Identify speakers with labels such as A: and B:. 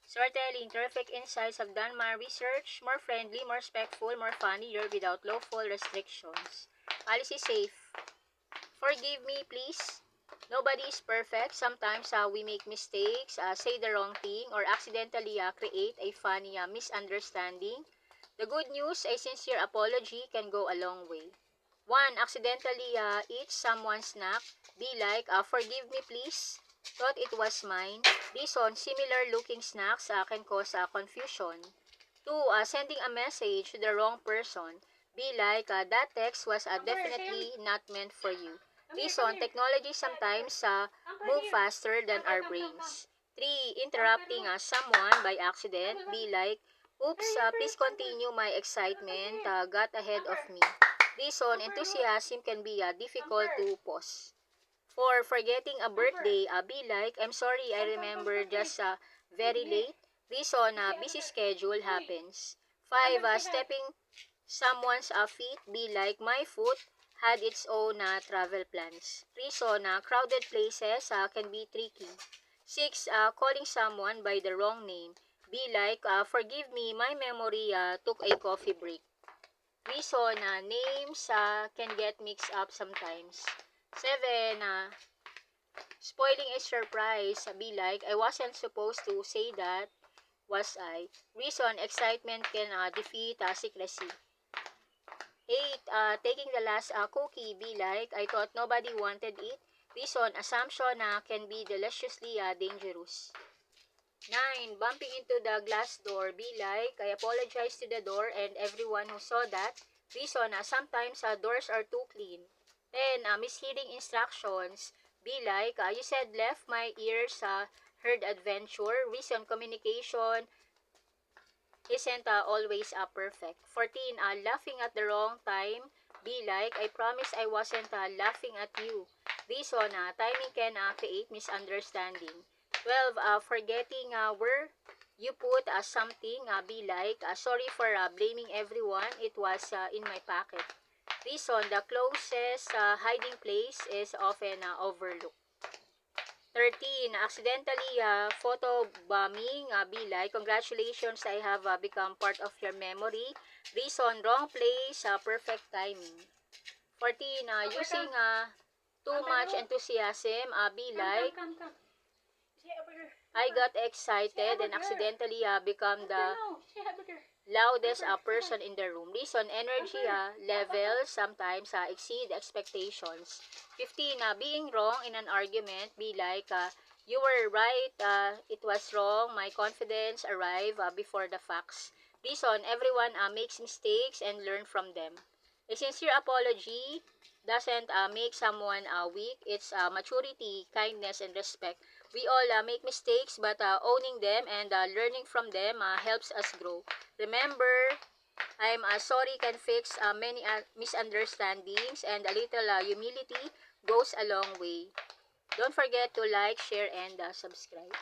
A: Storytelling, terrific insights have done my research. More friendly, more respectful, more funnier without lawful restrictions. Alice is safe. Forgive me, please. Nobody is perfect. Sometimes we make mistakes, say the wrong thing, or accidentally create a funny misunderstanding. The good news, a sincere apology can go a long way. 1. Accidentally eat someone's snack. Be like, forgive me please. Thought it was mine. Reason, similar looking snacks can cause confusion. 2. Sending a message to the wrong person. Be like, that text was definitely not meant for you. Reason, technology sometimes move faster than our brains. 3. Interrupting someone by accident. Be like, oops, please continue, my excitement got ahead of me. Reason, enthusiasm can be difficult to pause. 4. Forgetting a birthday. Be like, I'm sorry, I remember just very late. Reason, busy schedule happens. 5. Stepping someone's feet. Be like, my foot had its own travel plans. Reason, crowded places can be tricky. 6. Calling someone by the wrong name. Be like, forgive me, my memory took a coffee break. Reason, names can get mixed up sometimes. 7. Spoiling a surprise. Be like, I wasn't supposed to say that, was I? Reason, excitement can defeat secrecy. 8. Taking the last cookie. Be like, I thought nobody wanted it. Reason, assumption can be deliciously dangerous. 9. Bumping into the glass door. Be like, I apologize to the door and everyone who saw that. Reason, sometimes doors are too clean. 10. Mishearing instructions. Be like, you said left, my ears heard adventure. Reason, communication isn't always perfect. 14. Laughing at the wrong time. Be like, I promise I wasn't laughing at you. Reason, timing can create misunderstanding. 12. Forgetting where you put something. Be like, sorry for blaming everyone. It was in my pocket. Reason, the closest hiding place is often overlooked. 13. Accidentally photo bombing. Be like, congratulations, I have become part of your memory. Reason, wrong place, perfect timing. 14. Using too much enthusiasm. Be like, I got excited and accidentally become the loudest person in the room. Reason, energy levels sometimes exceed expectations. 15. Being wrong in an argument. Be like, you were right, it was wrong, my confidence arrived before the facts. Reason, everyone makes mistakes and learn from them. A sincere apology doesn't make someone weak. It's maturity, kindness, and respect. We all make mistakes, but owning them and learning from them helps us grow. Remember, I'm sorry can fix many misunderstandings, and a little humility goes a long way. Don't forget to like, share, and subscribe.